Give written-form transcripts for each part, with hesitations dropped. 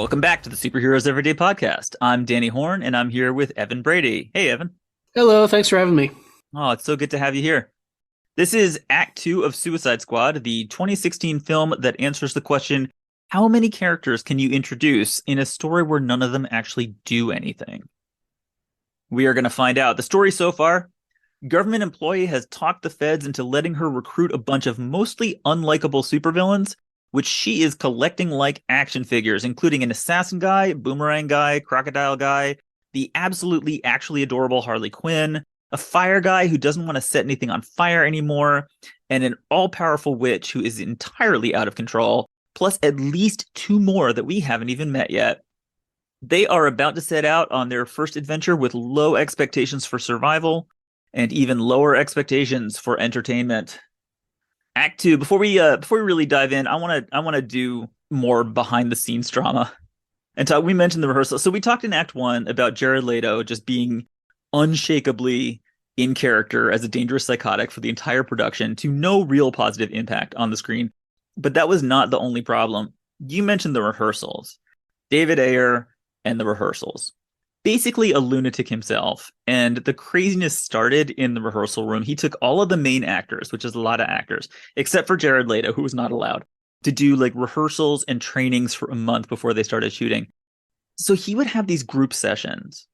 Welcome back to the Superheroes Everyday Podcast. I'm Danny Horn, and I'm here with Evan Brady. Hey, Evan. Hello, thanks for having me. Oh, it's so good to have you here. This is Act 2 of Suicide Squad, the 2016 film that answers the question, how many characters can you introduce in a story where none of them actually do anything? We are going to find out. The story so far, government employee has talked the feds into letting her recruit a bunch of mostly unlikable supervillains, which she is collecting like action figures, including an assassin guy, boomerang guy, crocodile guy, the absolutely actually adorable Harley Quinn, a fire guy who doesn't want to set anything on fire anymore, and an all-powerful witch who is entirely out of control, plus at least two more that we haven't even met yet. They are about to set out on their first adventure with low expectations for survival and even lower expectations for entertainment. Act 2. Before we really dive in, I want to do more behind the scenes drama. And we mentioned the rehearsal. So we talked in Act 1 about Jared Leto just being unshakably in character as a dangerous psychotic for the entire production to no real positive impact on the screen. But that was not the only problem. You mentioned the rehearsals. David Ayer and the rehearsals. Basically a lunatic himself. And the craziness started in the rehearsal room. He took all of the main actors, which is a lot of actors, except for Jared Leto, who was not allowed to do like rehearsals and trainings for a month before they started shooting. So he would have these group sessions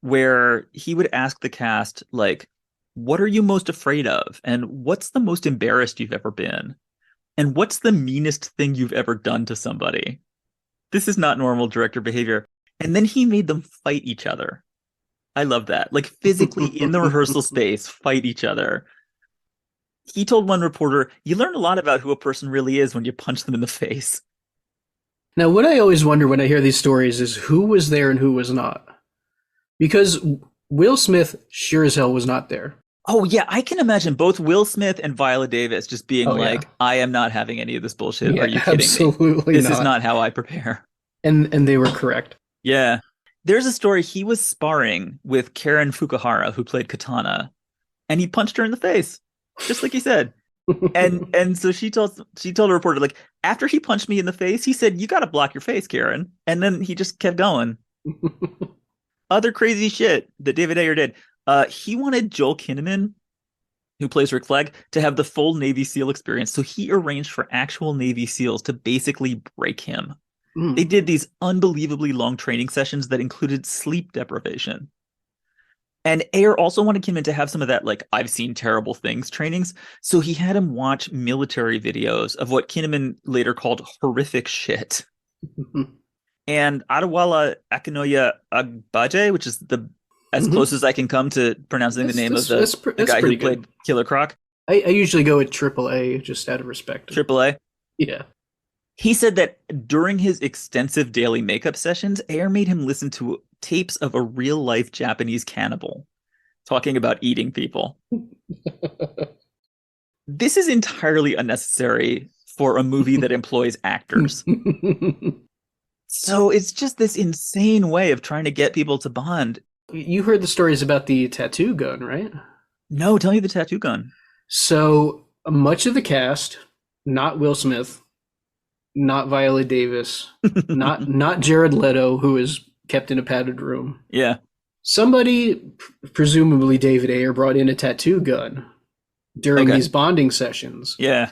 where he would ask the cast, like, what are you most afraid of? And what's the most embarrassed you've ever been? And what's the meanest thing you've ever done to somebody? This is not normal director behavior. And then he made them fight each other. I love that. Like physically in the rehearsal space, fight each other. He told one reporter, you learn a lot about who a person really is when you punch them in the face. Now, what I always wonder when I hear these stories is who was there and who was not. Because Will Smith sure as hell was not there. Oh, yeah. I can imagine both Will Smith and Viola Davis just being like, yeah. I am not having any of this bullshit. Yeah, Are you kidding absolutely me? This not. is not how I prepare. And they were correct. Yeah. There's a story. He was sparring with Karen Fukuhara, who played Katana, and he punched her in the face, just like he said. And so she told a reporter, like, after he punched me in the face, he said, you got to block your face, Karen. And then he just kept going. Other crazy shit that David Ayer did. He wanted Joel Kinnaman, who plays Rick Flag, to have the full Navy SEAL experience. So he arranged for actual Navy SEALs to basically break him. They did these unbelievably long training sessions that included sleep deprivation. And Ayer also wanted Kinnaman to have some of that, like, I've seen terrible things trainings. So he had him watch military videos of what Kinnaman later called horrific shit. And Adewale Akinoya Agbaje, which is as close as I can come to pronouncing the name of the guy who played Killer Croc. I usually go with AAA just out of respect. AAA? Yeah. He said that during his extensive daily makeup sessions, Ayer made him listen to tapes of a real-life Japanese cannibal talking about eating people. This is entirely unnecessary for a movie that employs actors. So it's just this insane way of trying to get people to bond. You heard the stories about the tattoo gun, right? No, tell me the tattoo gun. So much of the cast, not Will Smith, not Viola Davis, not Jared Leto, who is kept in a padded room. Yeah. Somebody, presumably David Ayer, brought in a tattoo gun during these bonding sessions. Yeah.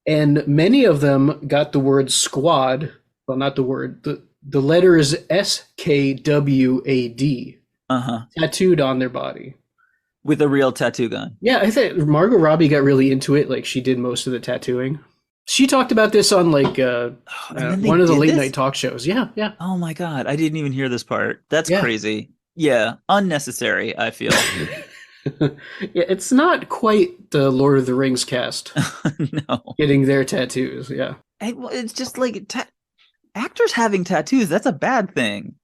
And many of them got the word squad. Well, not the word. The letter is SKWAD. Tattooed on their body. With a real tattoo gun. Yeah, I think Margot Robbie got really into it. Like, she did most of the tattooing. She talked about this on like one of the late night talk shows. Yeah, yeah. Oh my God, I didn't even hear this part. That's crazy. Yeah, unnecessary, I feel. Yeah, it's not quite the Lord of the Rings cast. No. Getting their tattoos, yeah. It's just like actors having tattoos, that's a bad thing.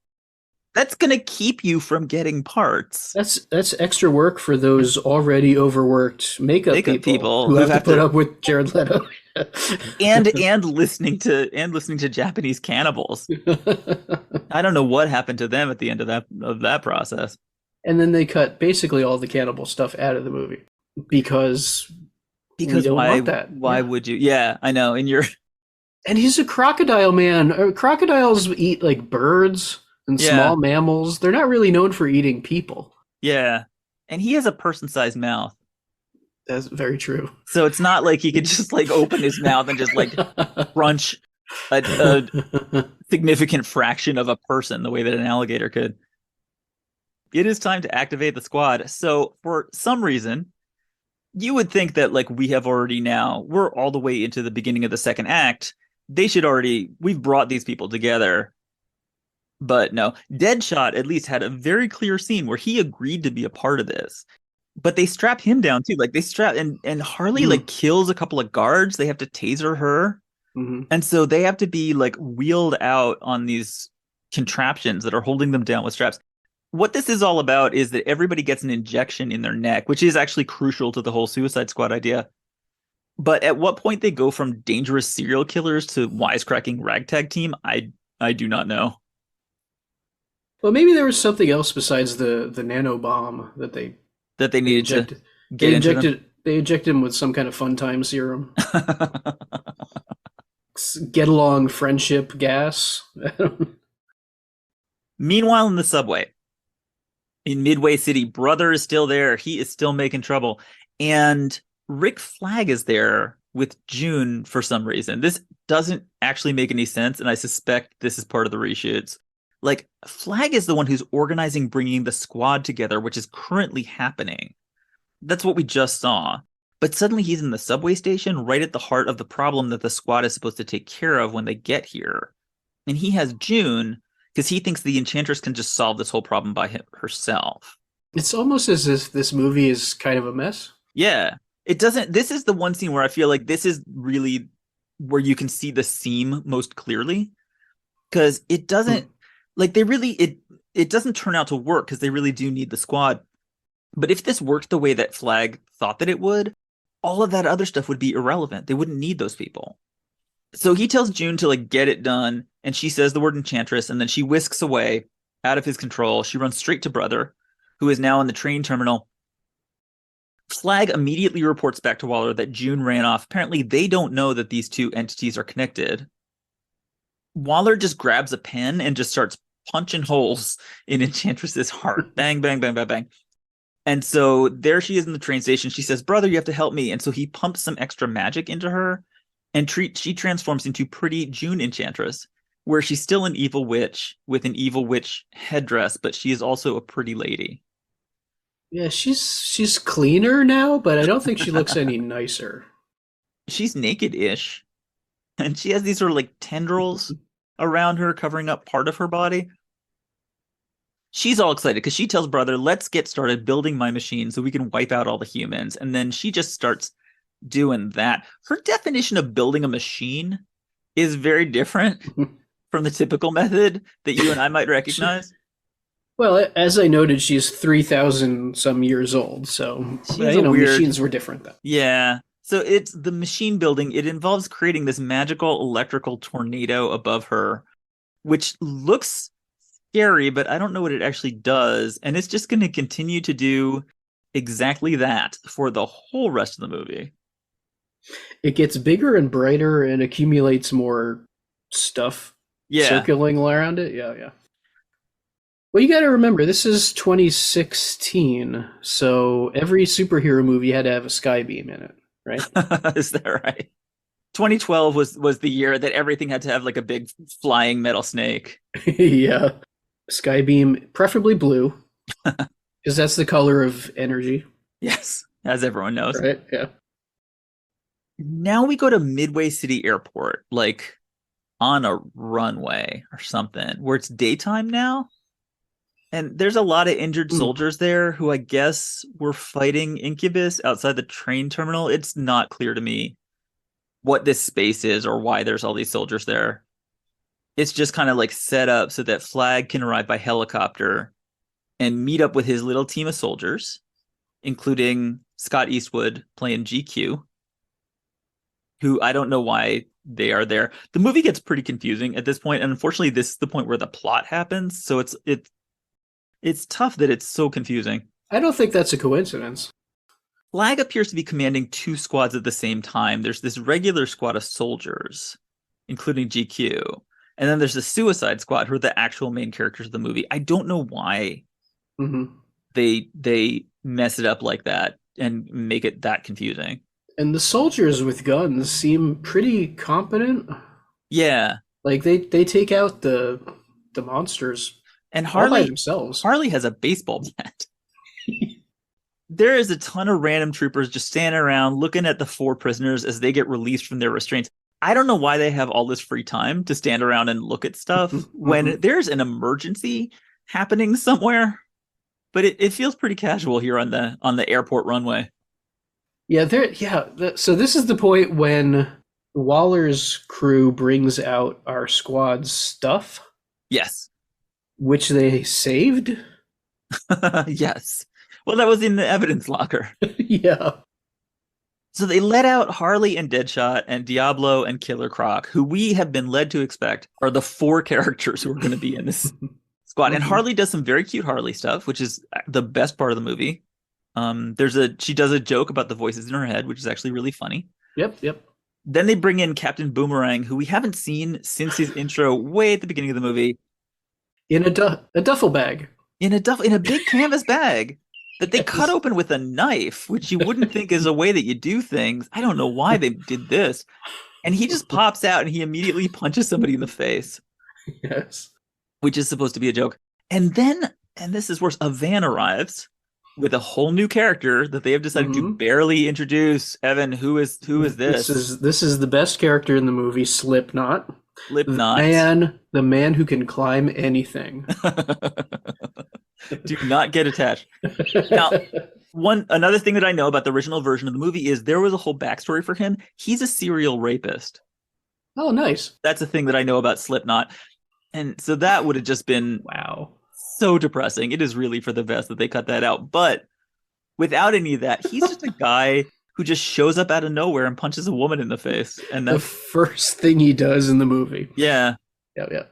That's going to keep you from getting parts. That's extra work for those already overworked makeup people who have to put up with Jared Leto. and listening to Japanese cannibals. I don't know what happened to them at the end of that process. And then they cut basically all the cannibal stuff out of the movie because we don't want that. Why would you? Yeah, I know. And he's a crocodile man. Crocodiles eat like birds and Yeah, small mammals. They're not really known for eating people. yeah. And he has a person-sized mouth. That's very true. So it's not like he could just like open his mouth and just like crunch a significant fraction of a person the way that an alligator could. It is time to activate the squad. So for some reason, you would think that like we have already now, we're all the way into the beginning of the second act. They should already, we've brought these people together. But no, Deadshot at least had a very clear scene where he agreed to be a part of this. But they strap him down too. Like they strap and Harley like kills a couple of guards. They have to taser her. Mm-hmm. And so they have to be like wheeled out on these contraptions that are holding them down with straps. What this is all about is that everybody gets an injection in their neck, which is actually crucial to the whole Suicide Squad idea. But at what point they go from dangerous serial killers to wisecracking ragtag team, I do not know. Well, maybe there was something else besides the nano bomb that That they they needed to injected. get into them. They injected him with some kind of fun time serum. Get along friendship gas. Meanwhile, in the subway, in Midway City, Brother is still there. He is still making trouble. And Rick Flag is there with June for some reason. This doesn't actually make any sense, and I suspect this is part of the reshoots. Like, Flag is the one who's organizing bringing the squad together, which is currently happening. That's what we just saw. But suddenly he's in the subway station, right at the heart of the problem that the squad is supposed to take care of when they get here. And he has June because he thinks the Enchantress can just solve this whole problem by herself. It's almost as if this movie is kind of a mess. Yeah. It doesn't. This is the one scene where I feel like this is really where you can see the seam most clearly. Because it doesn't, like, it doesn't turn out to work because they really do need the squad. But if this worked the way that Flag thought that it would, all of that other stuff would be irrelevant. They wouldn't need those people. So he tells June to like get it done, and she says the word Enchantress, and then she whisks away out of his control. She runs straight to Brother, who is now in the train terminal. Flag immediately reports back to Waller that June ran off. Apparently, they don't know that these two entities are connected. Waller just grabs a pen and just starts punching holes in Enchantress's heart. Bang, bang, bang, bang, bang. And so there she is in the train station. She says, Brother, you have to help me. And so he pumps some extra magic into her, and she transforms into pretty June Enchantress, where she's still an evil witch with an evil witch headdress, but she is also a pretty lady. Yeah, she's cleaner now, but I don't think she looks any nicer. She's naked-ish, and she has these sort of like tendrils around her covering up part of her body. She's all excited because she tells Brother, let's get started building my machine so we can wipe out all the humans. And then she just starts doing that. Her definition of building a machine is very different from the typical method that you and I might recognize. Well, as I noted, she's 3,000 some years old, so machines were different then. Yeah. So it's the machine building. It involves creating this magical electrical tornado above her, which looks scary, but I don't know what it actually does. And it's just going to continue to do exactly that for the whole rest of the movie. It gets bigger and brighter and accumulates more stuff circling around it. Yeah. Well, you got to remember, this is 2016, so every superhero movie had to have a skybeam in it, right? Is that right? 2012 was the year that everything had to have like a big flying metal snake. Yeah. Skybeam, preferably blue, because that's the color of energy. Yes, as everyone knows. Right, yeah. Now we go to Midway City Airport, like on a runway or something, where it's daytime now. And there's a lot of injured soldiers there who I guess were fighting Incubus outside the train terminal. It's not clear to me what this space is or why there's all these soldiers there. It's just kind of like set up so that Flag can arrive by helicopter and meet up with his little team of soldiers, including Scott Eastwood playing GQ, who I don't know why they are there. The movie gets pretty confusing at this point, and unfortunately, this is the point where the plot happens. So it's tough that it's so confusing. I don't think that's a coincidence. Flag appears to be commanding two squads at the same time. There's this regular squad of soldiers, including GQ. And then there's the Suicide Squad, who are the actual main characters of the movie. I don't know why they mess it up like that and make it that confusing. And the soldiers with guns seem pretty competent. Yeah. Like they take out the monsters and all by themselves. Harley has a baseball bat. There is a ton of random troopers just standing around looking at the 4 prisoners as they get released from their restraints. I don't know why they have all this free time to stand around and look at stuff when there's an emergency happening somewhere. But it feels pretty casual here on the airport runway. Yeah, so this is the point when Waller's crew brings out our squad's stuff. Yes. Which they saved? Yes. Well, that was in the evidence locker. Yeah. So they let out Harley and Deadshot and Diablo and Killer Croc, who we have been led to expect are the 4 characters who are going to be in this squad. And Harley does some very cute Harley stuff, which is the best part of the movie. She does a joke about the voices in her head, which is actually really funny. Yep. Then they bring in Captain Boomerang, who we haven't seen since his intro way at the beginning of the movie. In a duffel bag. In a big canvas bag that they cut open with a knife, which you wouldn't think is a way that you do things. I don't know why they did this. And he just pops out and he immediately punches somebody in the face. Yes. Which is supposed to be a joke. And then, and this is worse, a van arrives with a whole new character that they have decided to barely introduce. Evan, who is this? This is the best character in the movie, Slipknot. Slipknot. The man who can climb anything. Do not get attached. Now, another thing that I know about the original version of the movie is there was a whole backstory for him. He's a serial rapist. Oh, nice. That's a thing that I know about Slipknot. And so that would have just been so depressing. It is really for the best that they cut that out. But without any of that, he's just a guy who just shows up out of nowhere and punches a woman in the face. And that's the first thing he does in the movie. Yeah. Yeah.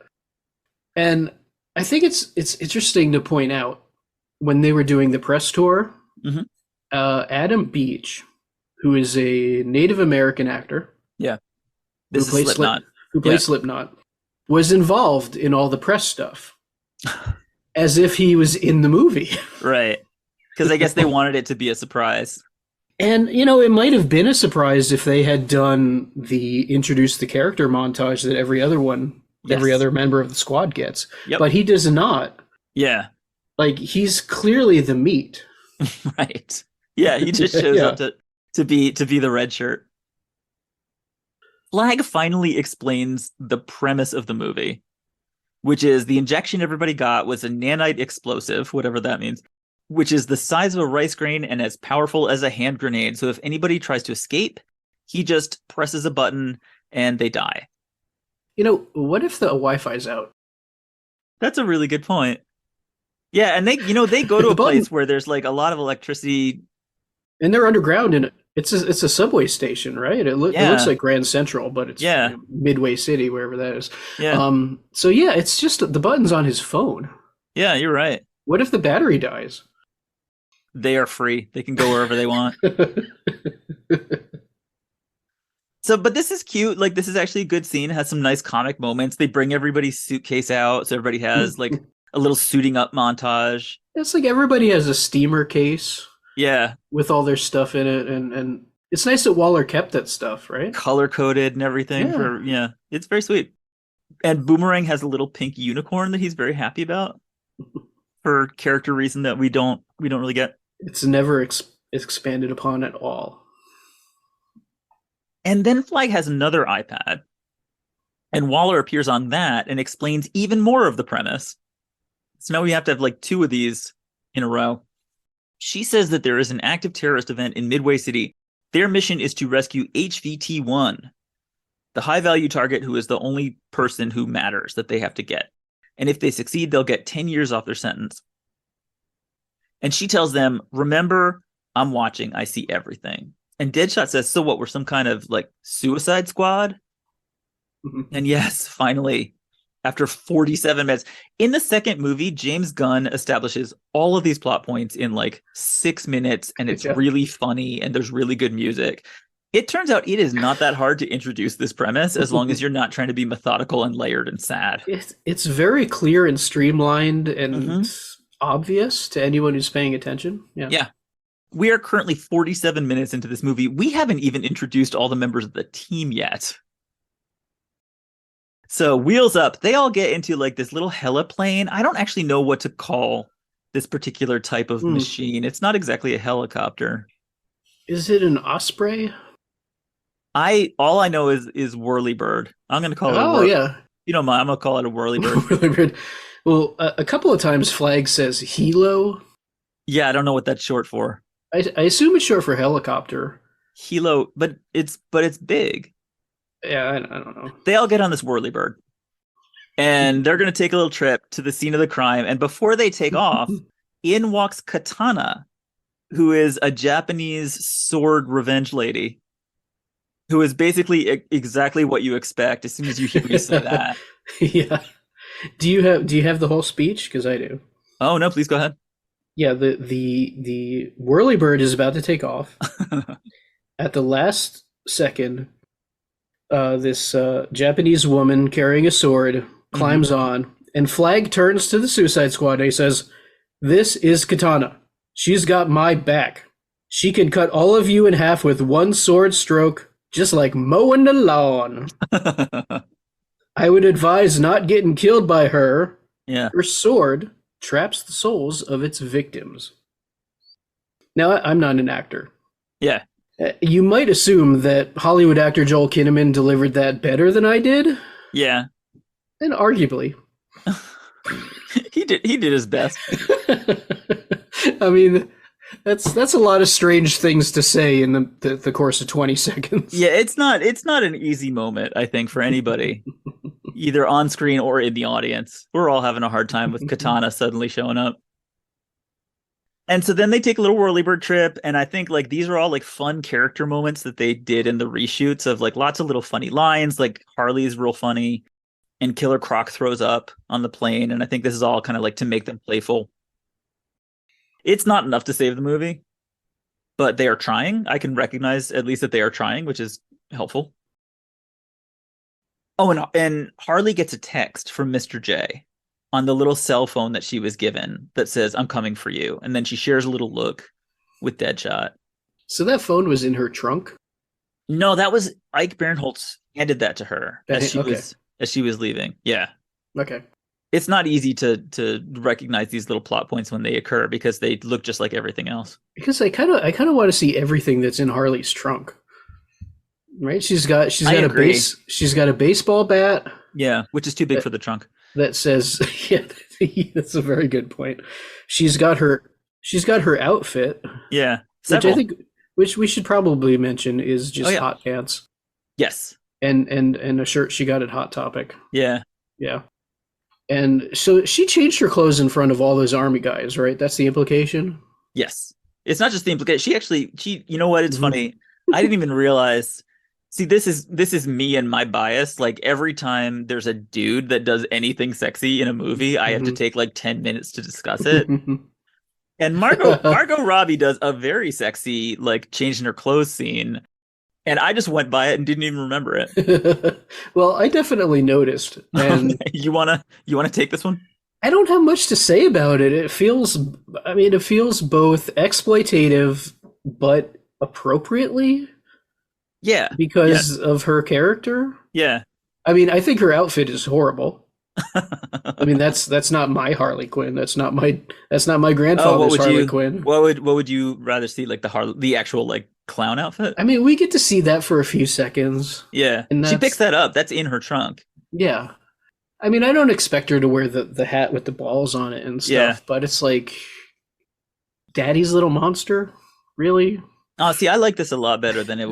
And I think it's interesting to point out when they were doing the press tour, Adam Beach, who is a Native American actor. Yeah. This is Slipknot. Who played Slipknot, was involved in all the press stuff. As if he was in the movie. Right. Because I guess they wanted it to be a surprise. And, it might have been a surprise if they had done the introduce the character montage that every other member of the squad gets. Yep. But he does not. Yeah. Like, he's clearly the meat. Right. Yeah, he just shows up to be the red shirt. Flag finally explains the premise of the movie, which is the injection everybody got was a nanite explosive, whatever that means, which is the size of a rice grain and as powerful as a hand grenade. So if anybody tries to escape, he just presses a button and they die. What if the Wi-Fi's out? That's a really good point. Yeah, and they go to a place where there's like a lot of electricity. And they're underground in it. It's a subway station, right? It looks like Grand Central, but it's Midway City, wherever that is. Yeah. So it's just the button's on his phone. Yeah, you're right. What if the battery dies? They are free. They can go wherever they want. But this is cute. Like, this is actually a good scene. It has some nice comic moments. They bring everybody's suitcase out, so everybody has like a little suiting up montage. It's like everybody has a steamer case. Yeah. With all their stuff in it. And it's nice that Waller kept that stuff, right? Color-coded and everything. It's very sweet. And Boomerang has a little pink unicorn that he's very happy about for character reason that we don't really get. It's never expanded upon at all. And then Flag has another iPad. And Waller appears on that and explains even more of the premise. So now we have to have like 2 of these in a row. She says that there is an active terrorist event in Midway City. Their mission is to rescue HVT-1, the high-value target who is the only person who matters that they have to get. And if they succeed, they'll get 10 years off their sentence. And she tells them, remember, I'm watching. I see everything. And Deadshot says, so what, we're some kind of like Suicide Squad? And yes, finally, after 47 minutes. In the second movie, James Gunn establishes all of these plot points in like 6 minutes, and it's really funny, and there's really good music. It turns out it is not that hard to introduce this premise as long as you're not trying to be methodical and layered and sad. It's very clear and streamlined and obvious to anyone who's paying attention. Yeah. Yeah. We are currently 47 minutes into this movie. We haven't even introduced all the members of the team yet. So Wheels Up, they all get into like this little heliplane. I don't actually know what to call this particular type of machine. It's not exactly a helicopter. Is it an Osprey? All I know is whirlybird. I'm going to call it a yeah. You don't mind, I'm going to call it a whirlybird. Whirlybird. Well, a couple of times Flag says helo. Yeah, I don't know what that's short for. I assume it's short for helicopter. Helo, but it's big. Yeah, I don't know. They all get on this whirlybird, and they're going to take a little trip to the scene of the crime. And before they take off, in walks Katana, who is a Japanese sword revenge lady, who is basically exactly what you expect as soon as you hear me say that. Yeah. Do you have the whole speech? Because I do. Oh no, please go ahead. Yeah, the whirlybird is about to take off. At the last second, this Japanese woman carrying a sword climbs on, and Flag turns to the Suicide Squad and he says, "This is Katana. She's got my back. She can cut all of you in half with one sword stroke, just like mowing the lawn. I would advise not getting killed by her. Yeah. Her sword traps the souls of its victims." Now, I'm not an actor. Yeah. You might assume that Hollywood actor Joel Kinnaman delivered that better than I did. Yeah. And arguably. He did his best. I mean, that's a lot of strange things to say in the course of 20 seconds. Yeah, it's not an easy moment, I think, for anybody. Either on screen or in the audience. We're all having a hard time with Katana suddenly showing up. And so then they take a little whirlybird trip, and I think like these are all like fun character moments that they did in the reshoots of like lots of little funny lines. Like Harley's real funny, and Killer Croc throws up on the plane, and I think this is all kind of like to make them playful. It's not enough to save the movie, but they are trying. I can recognize at least that they are trying, which is helpful. Oh, and Harley gets a text from Mr. J on the little cell phone that she was given that says, "I'm coming for you." And then she shares a little look with Deadshot. So that phone was in her trunk? No, that was Ike Barinholtz handed that to her as she was leaving. Yeah. Okay. It's not easy to recognize these little plot points when they occur because they look just like everything else. Because I kind of want to see everything that's in Harley's trunk. Right? She's got a baseball bat. Yeah, which is too big for the trunk. That says, yeah, that's a very good point. She's got her outfit. Yeah. Several. Which we should probably mention is just hot pants. Yes. And a shirt she got at Hot Topic. Yeah. Yeah. And so she changed her clothes in front of all those army guys, right? That's the implication? Yes. It's not just the implication. She you know what? It's funny. I didn't even realize. See, this is me and my bias. Like every time there's a dude that does anything sexy in a movie, I have to take like 10 minutes to discuss it. And Margot Robbie does a very sexy like changing her clothes scene. And I just went by it and didn't even remember it. Well, I definitely noticed. And you wanna take this one? I don't have much to say about it. It feels both exploitative but appropriately. Yeah. Because of her character. Yeah. I mean, I think her outfit is horrible. I mean, that's not my Harley Quinn. That's not my grandfather's Harley Quinn. What would you rather see, like the actual like clown outfit? I mean, we get to see that for a few seconds. Yeah. And she picks that up. That's in her trunk. Yeah. I mean, I don't expect her to wear the hat with the balls on it and stuff, but it's like Daddy's Little Monster, really? Oh, see, I like this a lot better than I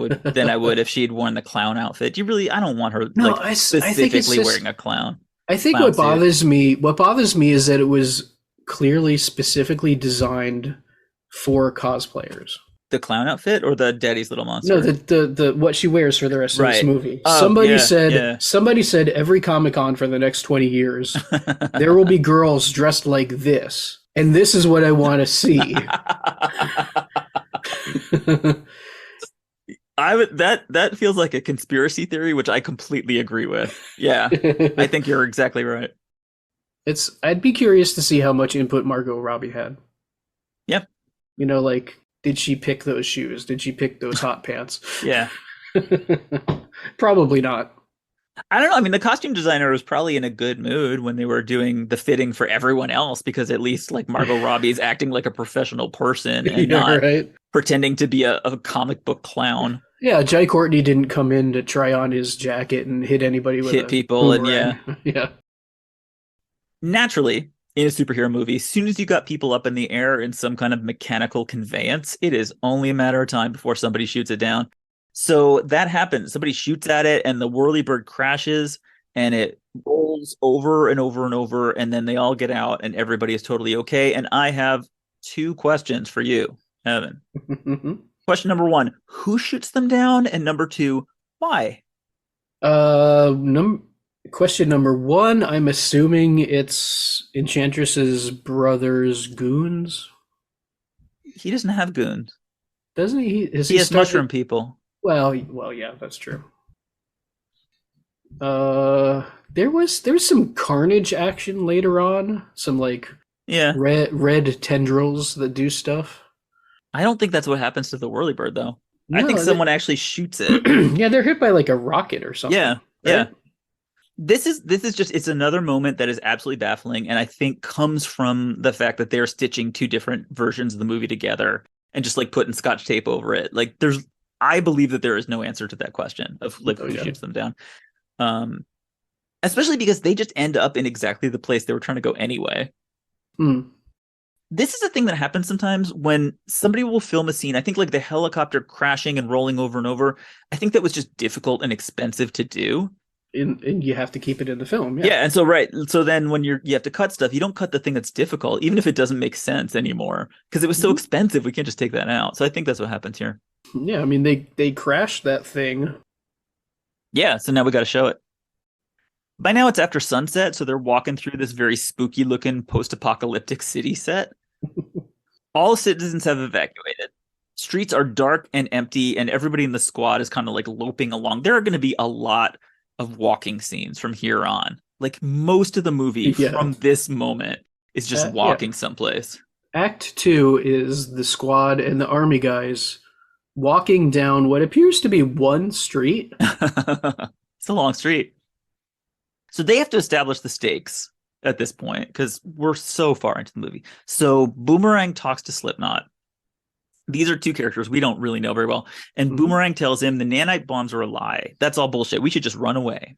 would if she'd worn the clown outfit. I don't want her specifically wearing a clown. I think what bothers me is that it was clearly specifically designed for cosplayers. The clown outfit or the Daddy's Little Monster? No, the what she wears for the rest of this movie. Somebody said every Comic-Con for the next 20 years, there will be girls dressed like this, and this is what I want to see. That feels like a conspiracy theory, which I completely agree with. Yeah, I think you're exactly right. I'd be curious to see how much input Margot Robbie had. Yep. You know, like, did she pick those shoes? Did she pick those hot pants? Yeah. Probably not. I don't know. I mean, the costume designer was probably in a good mood when they were doing the fitting for everyone else, because at least like Margot Robbie's acting like a professional person and not pretending to be a comic book clown. Yeah, Jai Courtney didn't come in to try on his jacket and hit anybody with people boomerang. And yeah. Naturally, in a superhero movie, as soon as you got people up in the air in some kind of mechanical conveyance, it is only a matter of time before somebody shoots it down. So that happens. Somebody shoots at it and the whirlybird crashes and it rolls over and over and over. And then they all get out and everybody is totally okay. And I have 2 questions for you, Evan. Question number 1, who shoots them down? And number 2, why? Question number 1, I'm assuming it's Enchantress's brother's goons. He doesn't have goons. Doesn't he? He has mushroom people. Well, yeah, that's true. There was some carnage action later on. Some like red tendrils that do stuff. I don't think that's what happens to the whirlybird though. No, I think someone actually shoots it. Yeah, they're hit by like a rocket or something. Yeah, right? Yeah. This is just, it's another moment that is absolutely baffling, and I think comes from the fact that they're stitching 2 different versions of the movie together and just like putting Scotch tape over it. Like I believe that there is no answer to that question of like who shoots them down. Especially because they just end up in exactly the place they were trying to go anyway. This is a thing that happens sometimes when somebody will film a scene. I think like the helicopter crashing and rolling over and over. I think that was just difficult and expensive to do. And you have to keep it in the film. Yeah. And so then when you have to cut stuff, you don't cut the thing that's difficult, even if it doesn't make sense anymore, because it was so expensive. We can't just take that out. So I think that's what happens here. Yeah, I mean they crashed that thing. Yeah, so now we got to show it. By now it's after sunset, so they're walking through this very spooky looking post-apocalyptic city set. All citizens have evacuated. Streets are dark and empty, and everybody in the squad is kind of like loping along. There are going to be a lot of walking scenes from here on. Like most of the movie from this moment is just walking someplace. Act 2 is the squad and the army guys walking down what appears to be one street. It's a long street. So they have to establish the stakes at this point because we're so far into the movie. So Boomerang talks to Slipknot. These are 2 characters we don't really know very well. And Boomerang tells him the nanite bombs are a lie. That's all bullshit. We should just run away.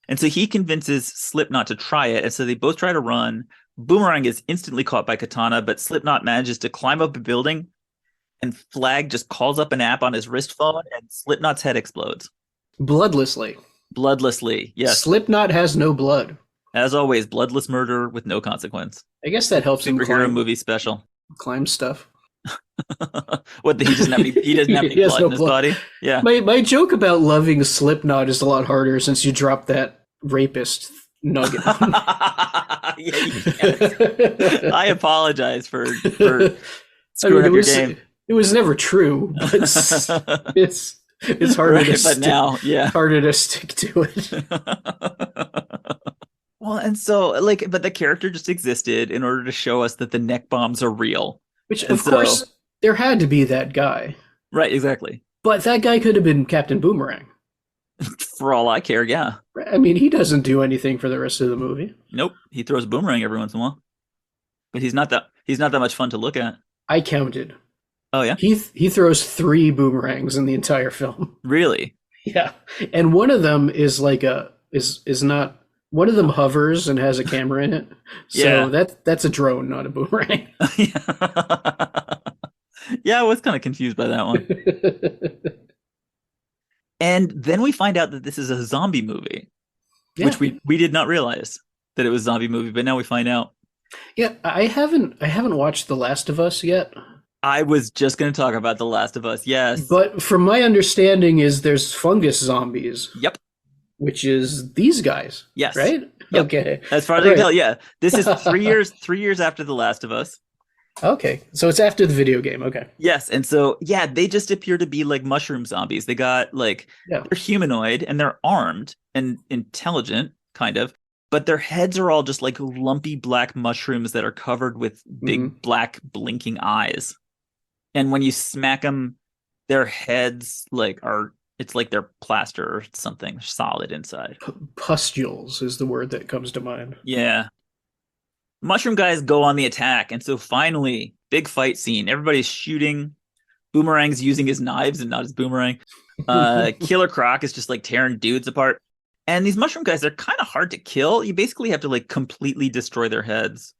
And so he convinces Slipknot to try it. And so they both try to run. Boomerang is instantly caught by Katana, but Slipknot manages to climb up a building, and Flag just calls up an app on his wrist phone, and Slipknot's head explodes. Bloodlessly, yes. Slipknot has no blood. As always, bloodless murder with no consequence. I guess that helps him superhero movie special. Climb stuff. What, he doesn't have any blood in his body? Yeah. My joke about loving Slipknot is a lot harder since you dropped that rapist nugget. I apologize for screwing up your game. It was never true, but it's harder harder to stick to it. Well, and so but the character just existed in order to show us that the neck bombs are real. Which, of course, there had to be that guy. Right, exactly. But that guy could have been Captain Boomerang. For all I care, yeah. I mean, he doesn't do anything for the rest of the movie. Nope, he throws boomerang every once in a while. But he's not that much fun to look at. I counted. Oh yeah? He throws 3 boomerangs in the entire film. Really? Yeah. And one of them is like is not, one of them hovers and has a camera in it. So that's a drone, not a boomerang. Yeah, I was kind of confused by that one. And then we find out that this is a zombie movie, which we did not realize that it was a zombie movie, but now we find out. Yeah, I haven't watched The Last of Us yet. I was just going to talk about The Last of Us, yes. But from my understanding is there's fungus zombies. Yep. Which is these guys. Yes. Right? Yep. Okay. As far as I can tell, yeah. This is 3 years after The Last of Us. Okay, so it's after the video game. Okay. Yes, and so yeah, they just appear to be like mushroom zombies. They got like Yeah. they're humanoid and they're armed and intelligent, kind of, but their heads are all just like lumpy black mushrooms that are covered with Hmm. big black blinking eyes. And when you smack them, their heads like are it's like they're plaster or something solid inside. Pustules is the word that comes to mind. Yeah. Mushroom guys go on the attack, and so finally, big fight scene. Everybody's shooting. Boomerang's using his knives and not his boomerang. Killer Croc is just like tearing dudes apart. And these mushroom guys, they're kind of hard to kill. You basically have to like completely destroy their heads.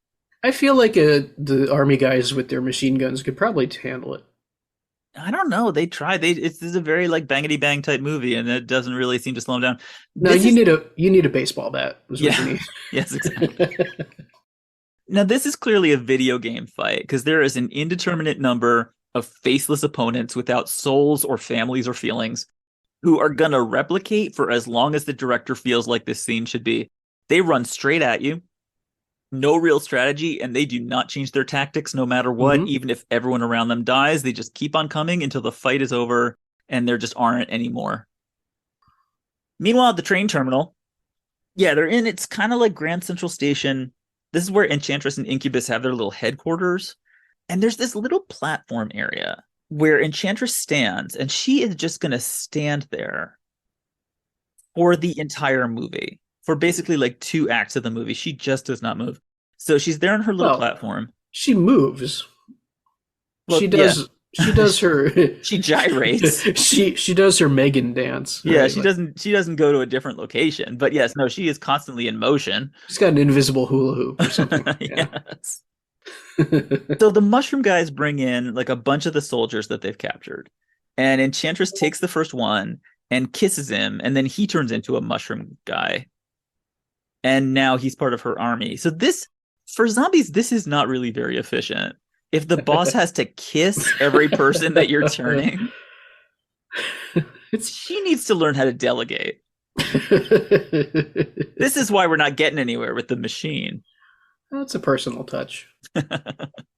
I feel like the army guys with their machine guns could probably handle it. I don't know. They tried. This is a very like bangity bang type movie, and it doesn't really seem to slow them down. No, This is you need a baseball bat. Is what you yeah, need. yes, exactly. Now this is clearly a video game fight because there is an indeterminate number of faceless opponents without souls or families or feelings who are gonna replicate for as long as the director feels like this scene should be. They run straight at you, no real strategy, and they do not change their tactics no matter what. Hmm. Even if everyone around them dies, they just keep on coming until the fight is over and there just aren't anymore. Meanwhile, at the train terminal, yeah, they're in. It's kind of like Grand Central Station. This is where Enchantress and Incubus have their little headquarters. And there's this little platform area where Enchantress stands, and she is just going to stand there for the entire movie. For basically like 2 acts of the movie, she just does not move. So she's there on her little Well, platform. she moves. Well, She yeah, does. She does her. she gyrates. she does her Megan dance. Yeah, Right. she Like, doesn't go to a different location. But yes, no, she is constantly in motion. she's got an invisible hula hoop or something. Yeah. Yes. So the mushroom guys bring in like a bunch of the soldiers that they've captured. And Enchantress takes the first one and kisses him, and then he turns into a mushroom guy. And now he's part of her army. So this for zombies, this is not really very efficient. If the boss has to kiss every person that you're turning, she needs to learn how to delegate. This is why we're not getting anywhere with the machine. That's a personal touch. I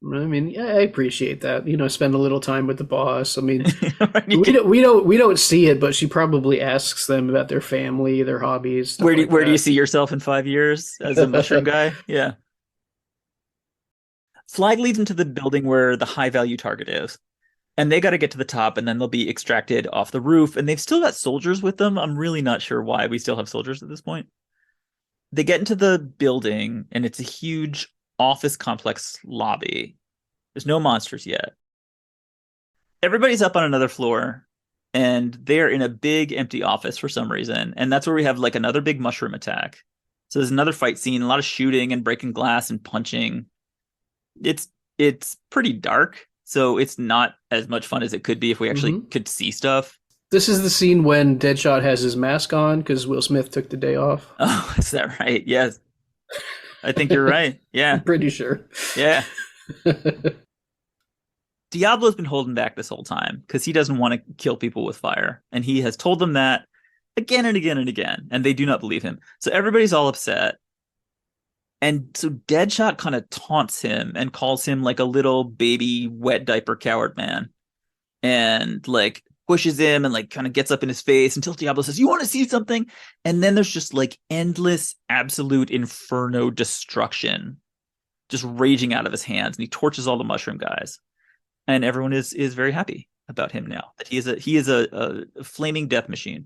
mean, yeah, I appreciate that. Spend a little time with the boss. I mean, we don't see it, but she probably asks them about their family, their hobbies. Where do you see yourself in 5 years as a mushroom guy? Yeah. Flag leads into the building where the high value target is. And they got to get to the top, and then they'll be extracted off the roof. And they've still got soldiers with them. I'm really not sure why we still have soldiers at this point. They get into the building, and it's a huge office complex lobby. There's no monsters yet. Everybody's up on another floor, and they're in a big empty office for some reason. And that's where we have like another big mushroom attack. So there's another fight scene, a lot of shooting and breaking glass and punching. It's pretty dark, so it's not as much fun as it could be if we actually could see stuff. This is the scene when Deadshot has his mask on because Will Smith took the day off. Oh, is that right? Yes. I think you're right. Yeah. I'm pretty sure. Yeah. Diablo's been holding back this whole time because he doesn't want to kill people with fire. And he has told them that again and again and again. And they do not believe him. So everybody's all upset. And so Deadshot kind of taunts him and calls him like a little baby wet diaper coward man. And like pushes him and like kind of gets up in his face until Diablo says, "You want to see something?" And then there's just like endless, absolute inferno destruction just raging out of his hands. And he torches all the mushroom guys. And everyone is very happy about him now. That he is a flaming death machine.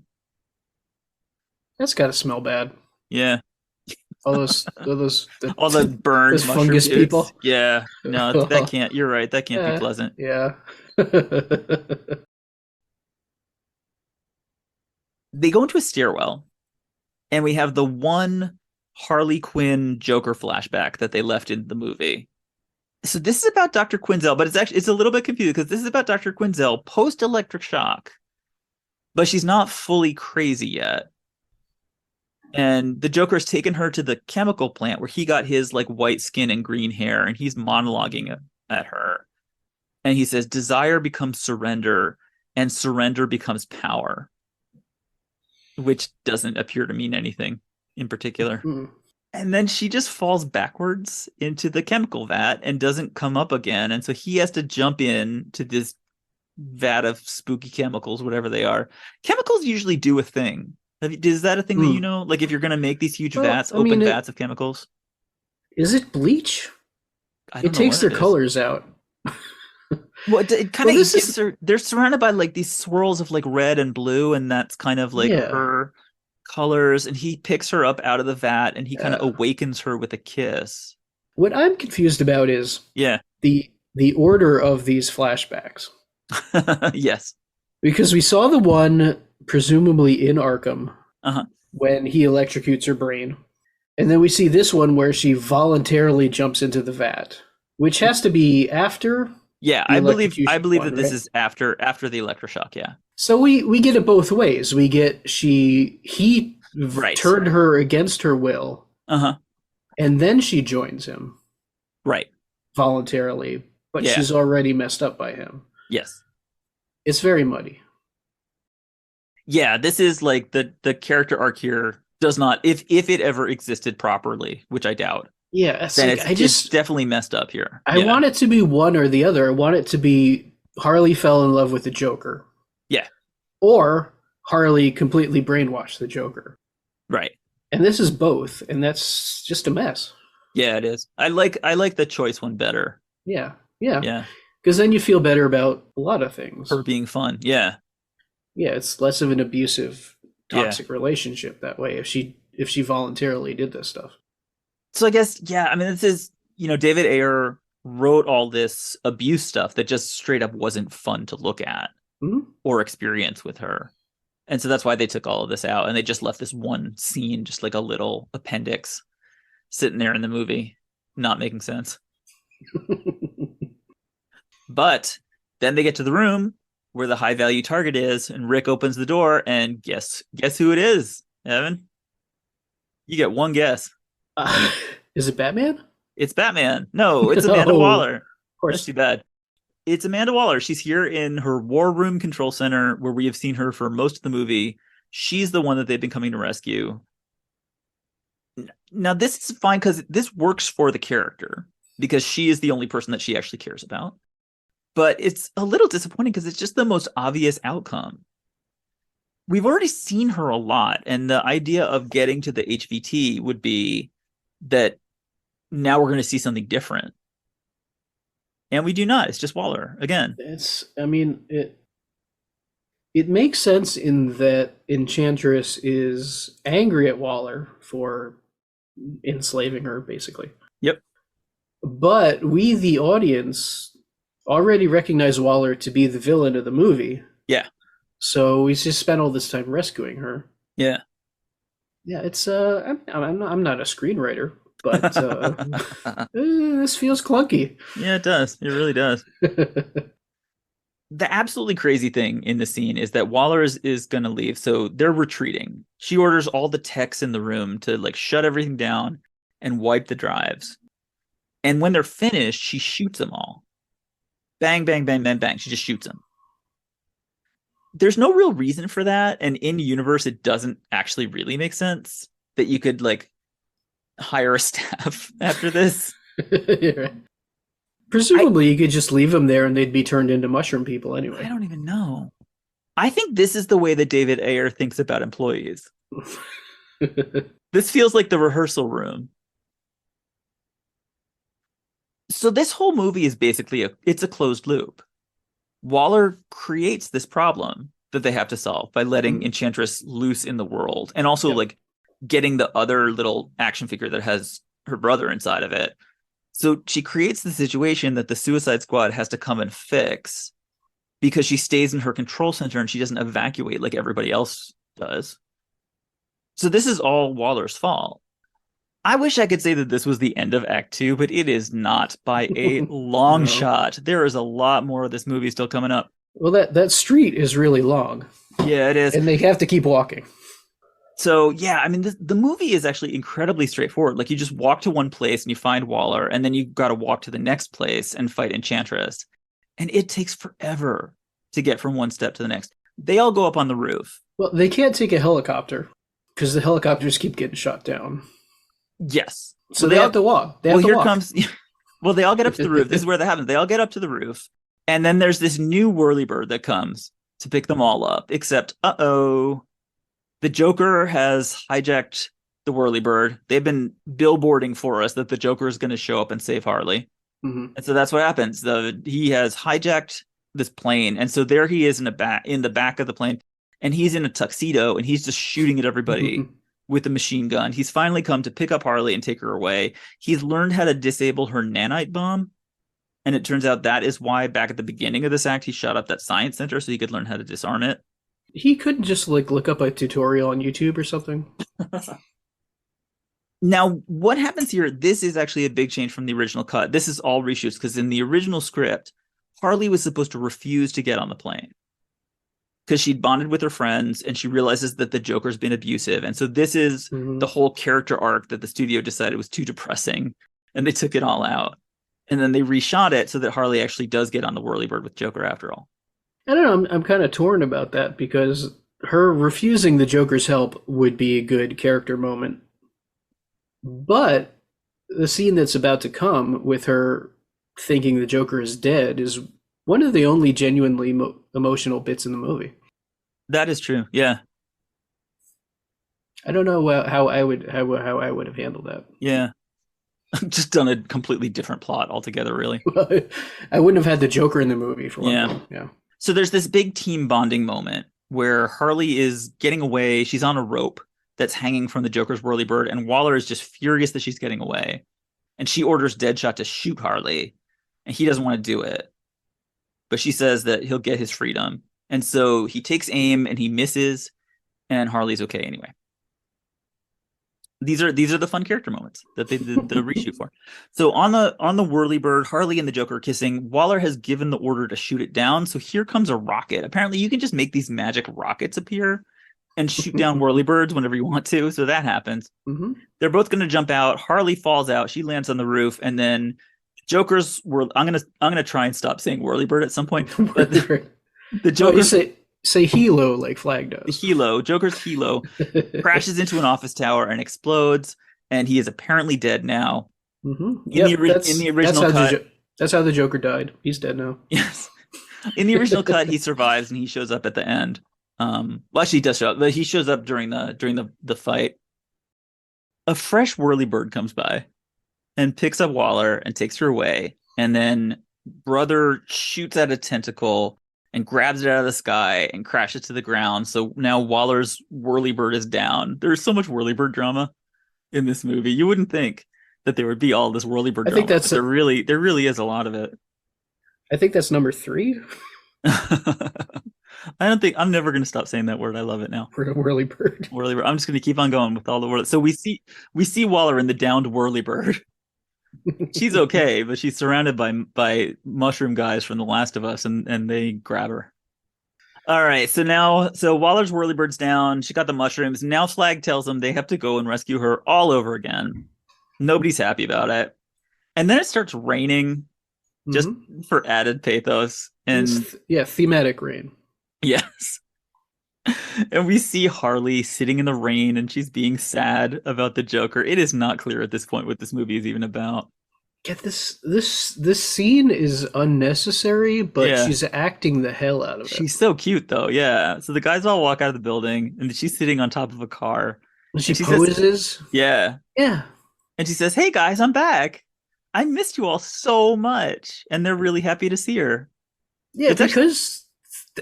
That's got to smell bad. Yeah. All the burned those fungus people. Yeah. No, that can't. You're right. That can't be pleasant. Yeah. They go into a stairwell, and we have the one Harley Quinn Joker flashback that they left in the movie. So this is about Dr. Quinzel, but it's a little bit confusing because this is about Dr. Quinzel post electric shock, but she's not fully crazy yet. And the Joker's taken her to the chemical plant where he got his like white skin and green hair, and he's monologuing at her. And he says, "Desire becomes surrender, and surrender becomes power," which doesn't appear to mean anything in particular. And then she just falls backwards into the chemical vat and doesn't come up again. And so he has to jump in to this vat of spooky chemicals, whatever they are. Chemicals usually do a thing. Is that a thing that you know? Like if you're going to make these huge vats, open vats of chemicals? Is it bleach? I don't it know takes their it colors out. Well, it kind of gives her. They're surrounded by like these swirls of like red and blue, and that's kind of like her colors. And he picks her up out of the vat, and he kind of awakens her with a kiss. What I'm confused about is the order of these flashbacks. Yes, because we saw the one presumably in Arkham when he electrocutes her brain, and then we see this one where she voluntarily jumps into the vat, which has to be after. Yeah, I believe that this is after the electroshock. Yeah. So we get it both ways. We get he turned her against her will. And then she joins him. Right. Voluntarily, but she's already messed up by him. Yes. It's very muddy. Yeah, this is like the character arc here does not, if it ever existed properly, which I doubt. Yeah, then it's definitely messed up here. I want it to be one or the other. I want it to be Harley fell in love with the Joker. Yeah. Or Harley completely brainwashed the Joker. Right. And this is both, and that's just a mess. Yeah, it is. I like the choice one better. Yeah. Because then you feel better about a lot of things. Her being fun. Yeah. Yeah, it's less of an abusive, toxic relationship that way if she voluntarily did this stuff. So I guess, I mean, this is, David Ayer wrote all this abuse stuff that just straight up wasn't fun to look at or experience with her. And so that's why they took all of this out and they just left this one scene, just like a little appendix sitting there in the movie, not making sense. But then they get to the room where the high value target is, and Rick opens the door, and guess who it is, Evan? You get one guess. Is it Batman? It's Batman. No, it's Amanda Waller. Of course. That's too bad. It's Amanda Waller. She's here in her War Room Control Center, where we have seen her for most of the movie. She's the one that they've been coming to rescue. Now, this is fine because this works for the character, because she is the only person that she actually cares about. But it's a little disappointing because it's just the most obvious outcome. We've already seen her a lot, and the idea of getting to the HVT would be that now we're going to see something different. And we do not. It's just Waller again. It makes sense in that Enchantress is angry at Waller for enslaving her, basically. Yep. But we, the audience, already recognize Waller to be the villain of the movie. Yeah. So we just spent all this time rescuing her. Yeah. Yeah, it's I'm not a screenwriter, but this feels clunky. Yeah, it does. It really does. The absolutely crazy thing in the scene is that Waller is going to leave, so they're retreating. She orders all the techs in the room to like shut everything down and wipe the drives. And when they're finished, she shoots them all. Bang, bang, bang, bang, bang. She just shoots them. There's no real reason for that, and in universe it doesn't actually really make sense that you could like hire a staff after this. Yeah. Presumably you could just leave them there and they'd be turned into mushroom people anyway. I don't even know. I think this is the way that David Ayer thinks about employees. This feels like the rehearsal room. So this whole movie is basically it's a closed loop. Waller creates this problem that they have to solve by letting Enchantress loose in the world, and also like getting the other little action figure that has her brother inside of it. So she creates the situation that the Suicide Squad has to come and fix because she stays in her control center and she doesn't evacuate like everybody else does. So this is all Waller's fault. I wish I could say that this was the end of Act 2, but it is not by a long shot. There is a lot more of this movie still coming up. Well, that street is really long. Yeah, it is. And they have to keep walking. So, yeah, I mean, the movie is actually incredibly straightforward. Like, you just walk to one place and you find Waller, and then you've got to walk to the next place and fight Enchantress. And it takes forever to get from one step to the next. They all go up on the roof. Well, they can't take a helicopter because the helicopters keep getting shot down. Yes. So they have to walk. They have to here walk. comes. Well, they all get up to the roof. This is where that happens. They all get up to the roof, and then there's this new whirlybird that comes to pick them all up. Except, the Joker has hijacked the whirlybird. They've been billboarding for us that the Joker is going to show up and save Harley. Mm-hmm. And so that's what happens. He has hijacked this plane, and so there he is in the back of the plane, and he's in a tuxedo, and he's just shooting at everybody with a machine gun. He's finally come to pick up Harley and take her away. He's learned how to disable her nanite bomb, and it turns out that is why back at the beginning of this act he shot up that science center so he could learn how to disarm it. He couldn't just look up a tutorial on YouTube or something. Now, what happens here, this is actually a big change from the original cut. This is all reshoots, because in the original script, Harley was supposed to refuse to get on the plane because she'd bonded with her friends and she realizes that the Joker's been abusive. And so this is the whole character arc that the studio decided was too depressing, and they took it all out. And then they reshot it so that Harley actually does get on the whirlybird with Joker after all. I don't know. I'm kind of torn about that, because her refusing the Joker's help would be a good character moment. But the scene that's about to come with her thinking the Joker is dead is one of the only genuinely emotional bits in the movie. That is true. Yeah. I don't know how I would have handled that. Yeah. Just done a completely different plot altogether, really. I wouldn't have had the Joker in the movie for one thing. Yeah. So there's this big team bonding moment where Harley is getting away. She's on a rope that's hanging from the Joker's whirlybird, and Waller is just furious that she's getting away. And she orders Deadshot to shoot Harley, and he doesn't want to do it. But she says that he'll get his freedom. And so he takes aim and he misses, and Harley's okay anyway. These are the fun character moments that they did the reshoot for. So on the whirlybird, Harley and the Joker are kissing. Waller has given the order to shoot it down. So here comes a rocket. Apparently you can just make these magic rockets appear and shoot down whirlybirds whenever you want to. So that happens. Mm-hmm. They're both going to jump out. Harley falls out. She lands on the roof, and then Joker's I'm gonna try and stop saying whirlybird at some point. But the Joker say helo like Flag does. The helo, Joker's helo, crashes into an office tower and explodes, and he is apparently dead now. Mm-hmm. In the original cut, that's how the Joker died. He's dead now. Yes. In the original cut, he survives and he shows up at the end. Well, actually, he does show up, but he shows up during the fight. A fresh whirlybird comes by and picks up Waller and takes her away, and then Brother shoots at a tentacle and grabs it out of the sky and crashes to the ground. So now Waller's whirlybird is down. There's so much whirlybird drama in this movie. You wouldn't think that there would be all this whirlybird drama. I think there really is a lot of it. I think that's number 3. I'm never going to stop saying that word. I love it now. Whirlybird. Whirlybird. I'm just going to keep on going with all the words. So we see Waller in the downed whirlybird. She's okay, but she's surrounded by mushroom guys from The Last of Us, and they grab her. All right, so Waller's whirlybird's down. She got the mushrooms. Now Flag tells them they have to go and rescue her all over again. Nobody's happy about it. And then it starts raining, just for added pathos. And thematic rain. Yes. And we see Harley sitting in the rain, and she's being sad about the Joker. It is not clear at this point what this movie is even about. Get this scene is unnecessary, but she's acting the hell out of it. She's so cute, though. Yeah. So the guys all walk out of the building, and she's sitting on top of a car. And she poses. Says, yeah. And she says, "Hey guys, I'm back. I missed you all so much," and they're really happy to see her. Yeah,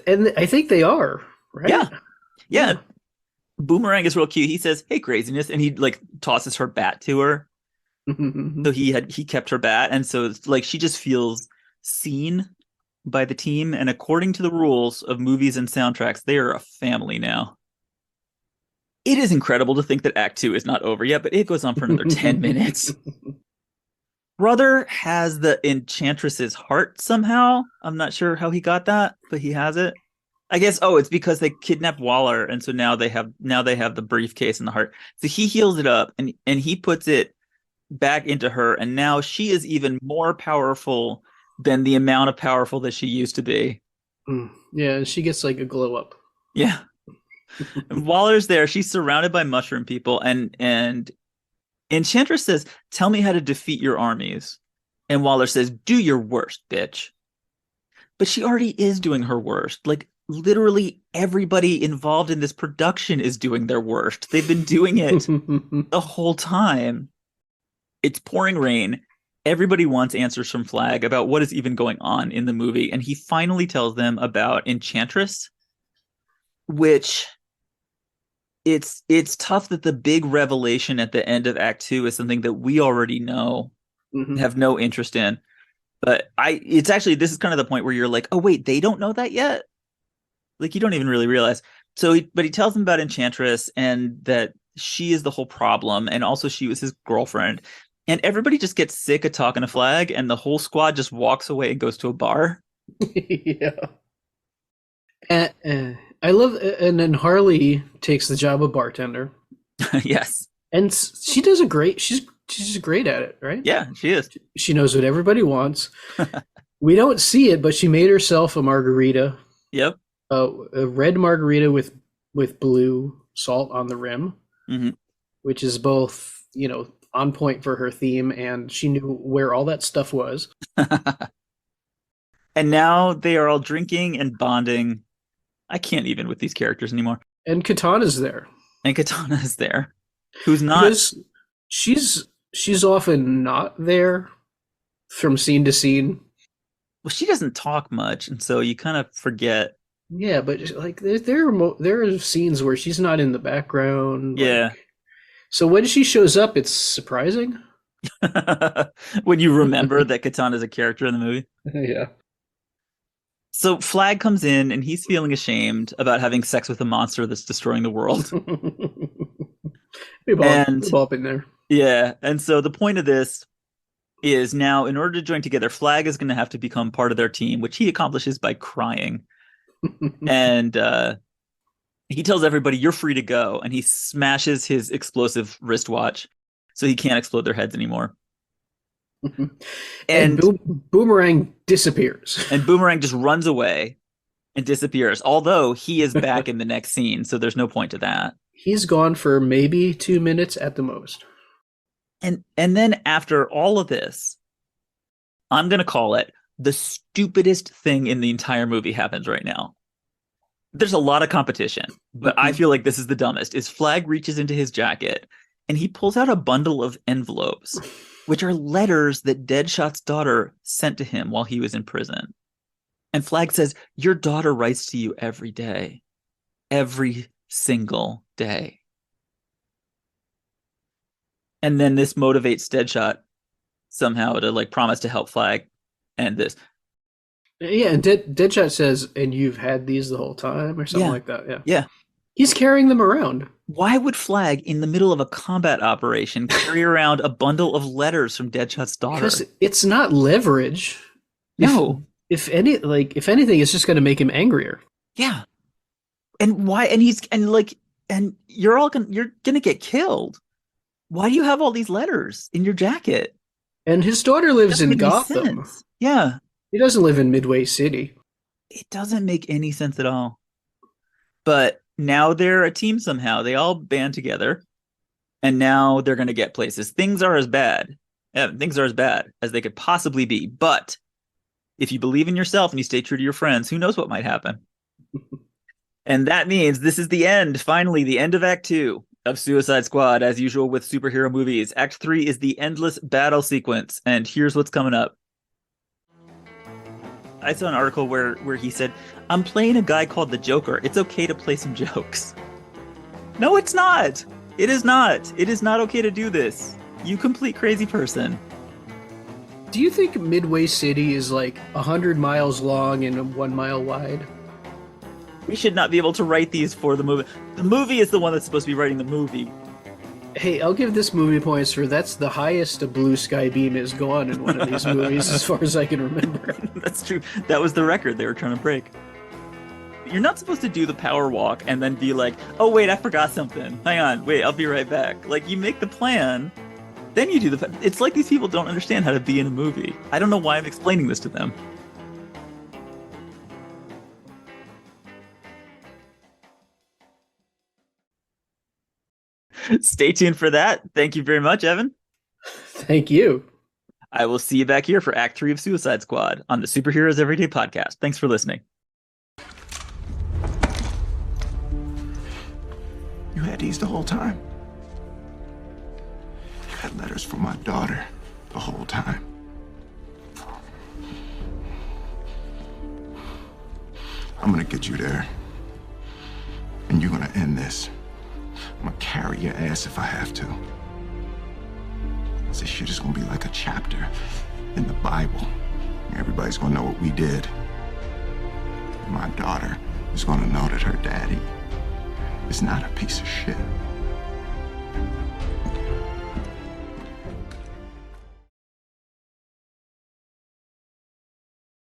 and I think they are. Right? Yeah. Boomerang is real cute. He says, "Hey, craziness," and he tosses her bat to her. So he kept her bat, and so it's she just feels seen by the team. And according to the rules of movies and soundtracks, they are a family now. It is incredible to think that Act 2 is not over yet, but it goes on for another 10 minutes. Brother has the Enchantress's heart somehow. I'm not sure how he got that, but he has it. I guess it's because they kidnapped Waller, and so now they have the briefcase and the heart. So he heals it up and he puts it back into her, and now she is even more powerful than the amount of powerful that she used to be. Yeah, she gets a glow up. Yeah. And Waller's there. She's surrounded by mushroom people, and Enchantress says, "Tell me how to defeat your armies." And Waller says, "Do your worst, bitch." But she already is doing her worst. Like, literally everybody involved in this production is doing their worst. They've been doing it the whole time. It's pouring rain. Everybody wants answers from Flag about what is even going on in the movie. And he finally tells them about Enchantress, which it's tough that the big revelation at the end of Act Two is something that we already know, have no interest in. But it's actually, this is kind of the point where you're like, oh wait, they don't know that yet. Like, you don't even really realize. But he tells them about Enchantress and that she is the whole problem, and also she was his girlfriend. And everybody just gets sick of talking to Flag, and the whole squad just walks away and goes to a bar. Yeah. I love, and then Harley takes the job of bartender. Yes. And she does she's great at it, right? Yeah, she is. She knows what everybody wants. We don't see it, but she made herself a margarita. Yep. A red margarita with blue salt on the rim, which is both, on point for her theme, and she knew where all that stuff was. And now they are all drinking and bonding. I can't even with these characters anymore. And Katana's there. Who's not. Because she's often not there from scene to scene. Well, she doesn't talk much, and so you kind of forget. Yeah, but like there are scenes where she's not in the background. Yeah. So when she shows up, it's surprising. When you remember that Katana is a character in the movie. Yeah. So Flag comes in and he's feeling ashamed about having sex with a monster that's destroying the world. We've all been there. Yeah. And so the point of this is, now, in order to join together, Flag is going to have to become part of their team, which he accomplishes by crying. And he tells everybody, "You're free to go." And he smashes his explosive wristwatch so he can't explode their heads anymore. And Boomerang disappears. And Boomerang just runs away and disappears, although he is back in the next scene, so there's no point to that. He's gone for maybe 2 minutes at the most. And then after all of this, I'm going to call it the stupidest thing in the entire movie happens right now. There's a lot of competition, but I feel like this is the dumbest. Is Flag reaches into his jacket and he pulls out a bundle of envelopes, which are letters that Deadshot's daughter sent to him while he was in prison. And Flag says, "Your daughter writes to you every day. Every single day." And then this motivates Deadshot somehow to like promise to help Flag end this. Yeah, and Deadshot says, "And you've had these the whole time," or something like that. Yeah. Yeah. He's carrying them around. Why would Flag, in the middle of a combat operation, carry around a bundle of letters from Deadshot's daughter? Because it's not leverage. No. If anything, it's just going to make him angrier. Yeah. And why? And you're gonna get killed. Why do you have all these letters in your jacket? And his daughter lives in Gotham. Yeah. He doesn't live in Midway City. It doesn't make any sense at all. But now they're a team somehow. They all band together. And now they're going to get places. Things are as bad as they could possibly be. But if you believe in yourself and you stay true to your friends, who knows what might happen? And that means this is the end. Finally, the end of Act 2 of Suicide Squad. As usual with superhero movies, Act 3 is the endless battle sequence. And here's what's coming up. I saw an article where he said, "I'm playing a guy called the Joker. It's okay to play some jokes." No, it's not. It is not. It is not okay to do this. You complete crazy person. Do you think Midway City is like 100 miles long and 1 mile wide? We should not be able to write these for the movie. The movie is the one that's supposed to be writing the movie. Hey, I'll give this movie points for that's the highest a blue sky beam has gone in one of these movies as far as I can remember. That's true. That was the record they were trying to break. You're not supposed to do the power walk and then be like, "Oh, wait, I forgot something. Hang on. Wait, I'll be right back." Like, you make the plan, then you do it's like these people don't understand how to be in a movie. I don't know why I'm explaining this to them. Stay tuned for that. Thank you very much, Evan. Thank you. I will see you back here for Act 3 of Suicide Squad on the Superheroes Everyday podcast. Thanks for listening. You had these the whole time? You had letters from my daughter the whole time. I'm gonna get you there. And you're gonna end this. I'm gonna carry your ass if I have to. This shit is gonna be like a chapter in the Bible. Everybody's gonna know what we did. My daughter is gonna know that her daddy is not a piece of shit.